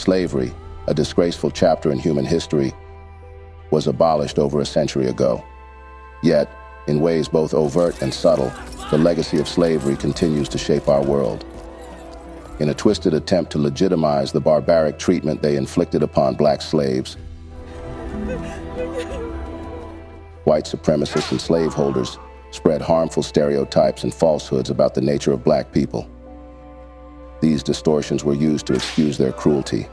Slavery, a disgraceful chapter in human history, was abolished over a century ago. Yet, in ways both overt and subtle, the legacy of slavery continues to shape our world. In a twisted attempt to legitimize the barbaric treatment they inflicted upon black slaves, white supremacists and slaveholders spread harmful stereotypes and falsehoods about the nature of black people. These distortions were used to excuse their cruelty.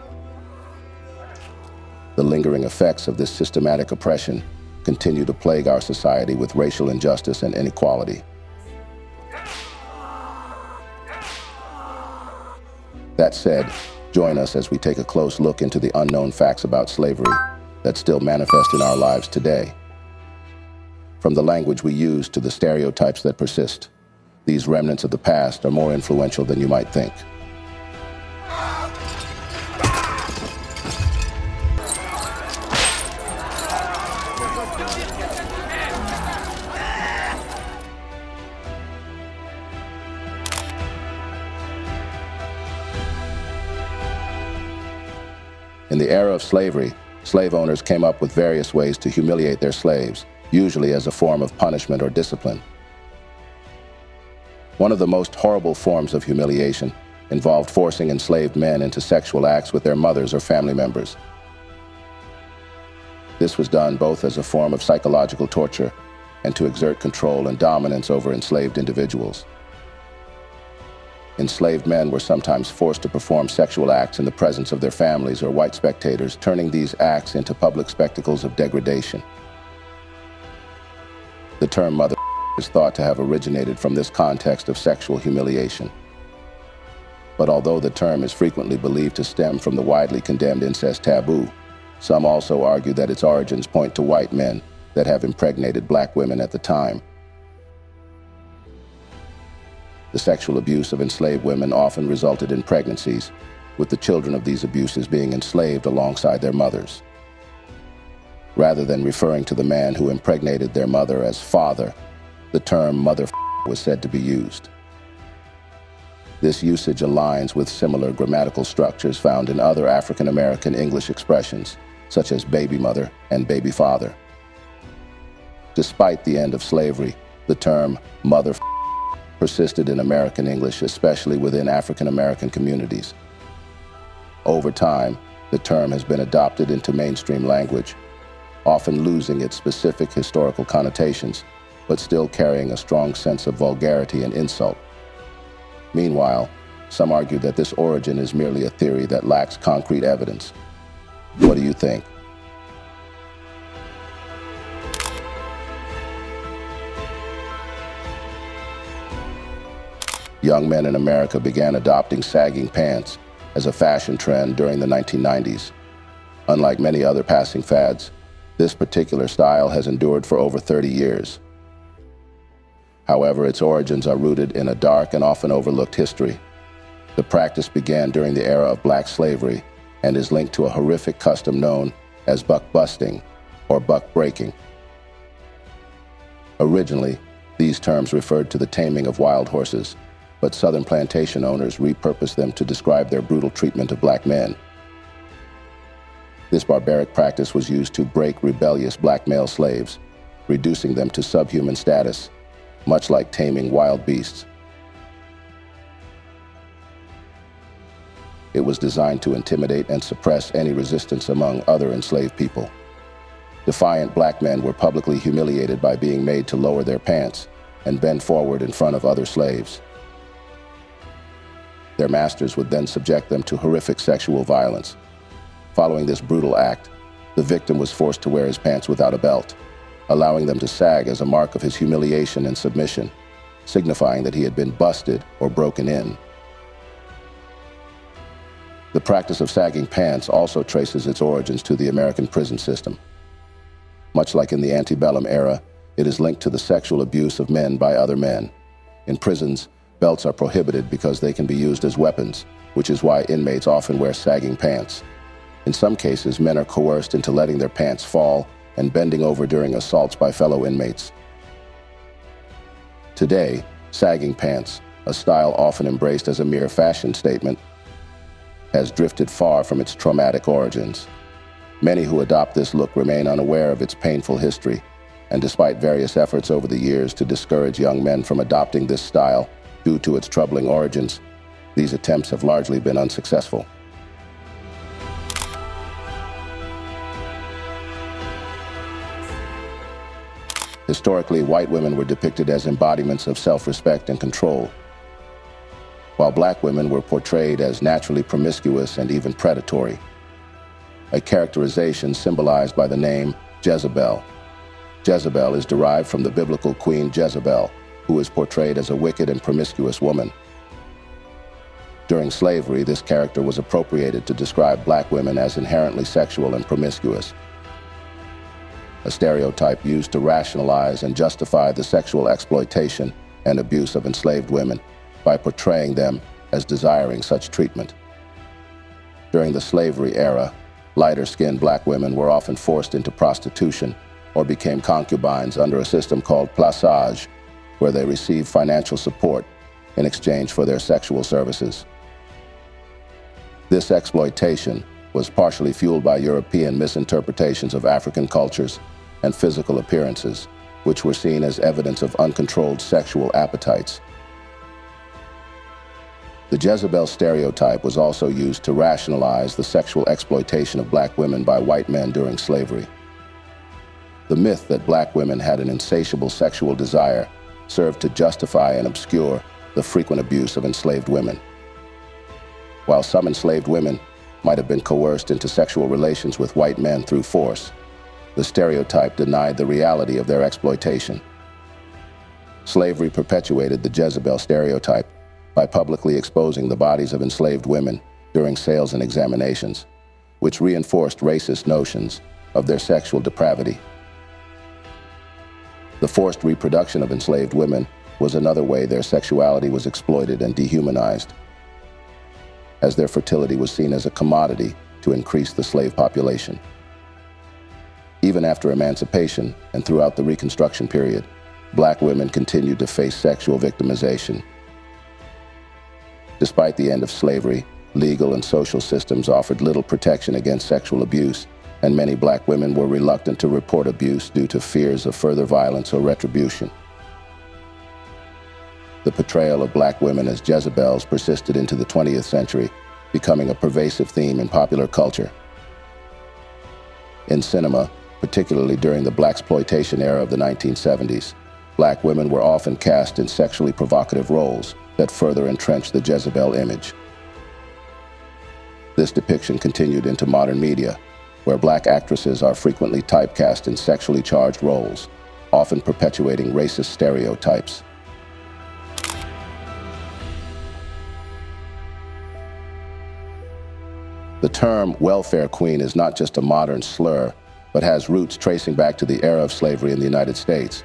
The lingering effects of this systematic oppression continue to plague our society with racial injustice and inequality. That said, join us as we take a close look into the unknown facts about slavery that still manifest in our lives today. From the language we use to the stereotypes that persist, these remnants of the past are more influential than you might think. In the era of slavery, slave owners came up with various ways to humiliate their slaves, usually as a form of punishment or discipline. One of the most horrible forms of humiliation involved forcing enslaved men into sexual acts with their mothers or family members. This was done both as a form of psychological torture and to exert control and dominance over enslaved individuals. Enslaved men were sometimes forced to perform sexual acts in the presence of their families or white spectators, turning these acts into public spectacles of degradation. The term mother is thought to have originated from this context of sexual humiliation. But although the term is frequently believed to stem from the widely condemned incest taboo, some also argue that its origins point to white men that have impregnated black women at the time. The sexual abuse of enslaved women often resulted in pregnancies, with the children of these abuses being enslaved alongside their mothers. Rather than referring to the man who impregnated their mother as father, the term mother was said to be used. This usage aligns with similar grammatical structures found in other African American English expressions, such as baby mother and baby father. Despite the end of slavery, the term mother persisted in American English, especially within African American communities. Over time, the term has been adopted into mainstream language, often losing its specific historical connotations, but still carrying a strong sense of vulgarity and insult. Meanwhile, some argue that this origin is merely a theory that lacks concrete evidence. What do you think? Young men in America began adopting sagging pants as a fashion trend during the 1990s. Unlike many other passing fads, this particular style has endured for over 30 years. However, its origins are rooted in a dark and often overlooked history. The practice began during the era of black slavery and is linked to a horrific custom known as buck busting or buck breaking. Originally, these terms referred to the taming of wild horses, but Southern plantation owners repurposed them to describe their brutal treatment of black men. This barbaric practice was used to break rebellious black male slaves, reducing them to subhuman status, much like taming wild beasts. It was designed to intimidate and suppress any resistance among other enslaved people. Defiant black men were publicly humiliated by being made to lower their pants and bend forward in front of other slaves. Their masters would then subject them to horrific sexual violence. Following this brutal act, the victim was forced to wear his pants without a belt, allowing them to sag as a mark of his humiliation and submission, signifying that he had been busted or broken in. The practice of sagging pants also traces its origins to the American prison system. Much like in the antebellum era, it is linked to the sexual abuse of men by other men. In prisons, belts are prohibited because they can be used as weapons, which is why inmates often wear sagging pants. In some cases, men are coerced into letting their pants fall and bending over during assaults by fellow inmates. Today, sagging pants, a style often embraced as a mere fashion statement, has drifted far from its traumatic origins. Many who adopt this look remain unaware of its painful history, and despite various efforts over the years to discourage young men from adopting this style due to its troubling origins, these attempts have largely been unsuccessful. Historically, white women were depicted as embodiments of self-respect and control, while black women were portrayed as naturally promiscuous and even predatory, a characterization symbolized by the name Jezebel. Jezebel is derived from the biblical queen Jezebel, who is portrayed as a wicked and promiscuous woman. During slavery, this character was appropriated to describe black women as inherently sexual and promiscuous, a stereotype used to rationalize and justify the sexual exploitation and abuse of enslaved women by portraying them as desiring such treatment. During the slavery era, lighter-skinned black women were often forced into prostitution or became concubines under a system called plaçage, where they received financial support in exchange for their sexual services. This exploitation was partially fueled by European misinterpretations of African cultures and physical appearances, which were seen as evidence of uncontrolled sexual appetites. The Jezebel stereotype was also used to rationalize the sexual exploitation of black women by white men during slavery. The myth that black women had an insatiable sexual desire served to justify and obscure the frequent abuse of enslaved women. While some enslaved women might have been coerced into sexual relations with white men through force, the stereotype denied the reality of their exploitation. Slavery perpetuated the Jezebel stereotype by publicly exposing the bodies of enslaved women during sales and examinations, which reinforced racist notions of their sexual depravity. The forced reproduction of enslaved women was another way their sexuality was exploited and dehumanized, as their fertility was seen as a commodity to increase the slave population. Even after emancipation and throughout the Reconstruction period, black women continued to face sexual victimization. Despite the end of slavery, legal and social systems offered little protection against sexual abuse, and many black women were reluctant to report abuse due to fears of further violence or retribution. The portrayal of black women as Jezebels persisted into the 20th century, becoming a pervasive theme in popular culture. In cinema, particularly during the blaxploitation era of the 1970s, black women were often cast in sexually provocative roles that further entrenched the Jezebel image. This depiction continued into modern media, where black actresses are frequently typecast in sexually charged roles, often perpetuating racist stereotypes. The term welfare queen is not just a modern slur, but has roots tracing back to the era of slavery in the United States.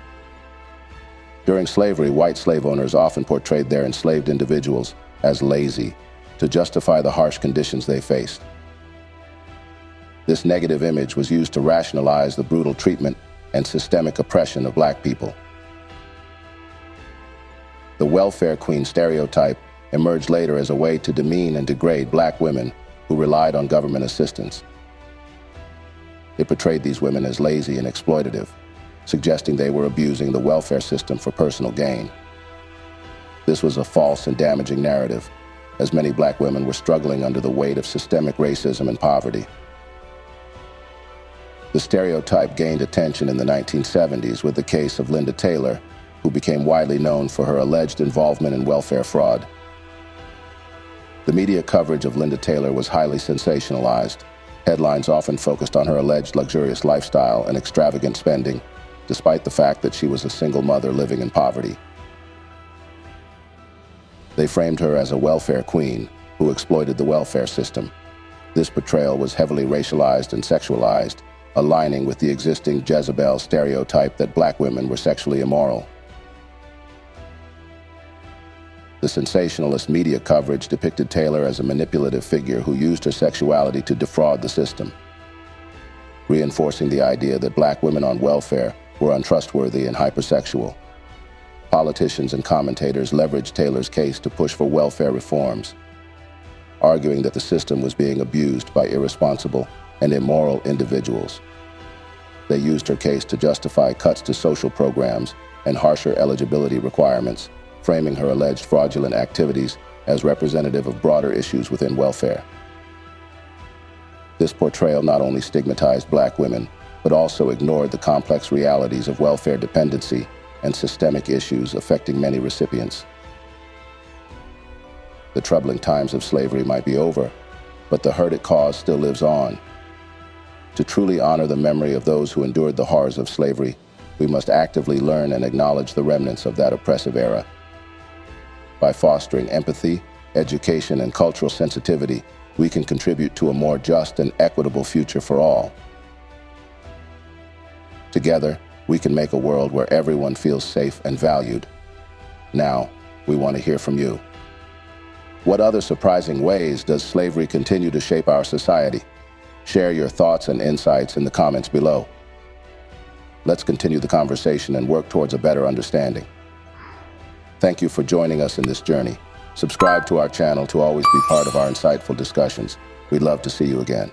During slavery, white slave owners often portrayed their enslaved individuals as lazy to justify the harsh conditions they faced. This negative image was used to rationalize the brutal treatment and systemic oppression of black people. The welfare queen stereotype emerged later as a way to demean and degrade black women who relied on government assistance. It portrayed these women as lazy and exploitative, suggesting they were abusing the welfare system for personal gain. This was a false and damaging narrative, as many black women were struggling under the weight of systemic racism and poverty. The stereotype gained attention in the 1970s with the case of Linda Taylor, who became widely known for her alleged involvement in welfare fraud. The media coverage of Linda Taylor was highly sensationalized. Headlines often focused on her alleged luxurious lifestyle and extravagant spending, despite the fact that she was a single mother living in poverty. They framed her as a welfare queen who exploited the welfare system. This portrayal was heavily racialized and sexualized, aligning with the existing Jezebel stereotype that black women were sexually immoral. The sensationalist media coverage depicted Taylor as a manipulative figure who used her sexuality to defraud the system, reinforcing the idea that black women on welfare were untrustworthy and hypersexual. Politicians and commentators leveraged Taylor's case to push for welfare reforms, arguing that the system was being abused by irresponsible and immoral individuals. They used her case to justify cuts to social programs and harsher eligibility requirements, framing her alleged fraudulent activities as representative of broader issues within welfare. This portrayal not only stigmatized Black women, but also ignored the complex realities of welfare dependency and systemic issues affecting many recipients. The troubling times of slavery might be over, but the hurt it caused still lives on. To truly honor the memory of those who endured the horrors of slavery, we must actively learn and acknowledge the remnants of that oppressive era. By fostering empathy, education, and cultural sensitivity, we can contribute to a more just and equitable future for all. Together, we can make a world where everyone feels safe and valued. Now, we want to hear from you. What other surprising ways does slavery continue to shape our society? Share your thoughts and insights in the comments below. Let's continue the conversation and work towards a better understanding. Thank you for joining us in this journey. Subscribe to our channel to always be part of our insightful discussions. We'd love to see you again.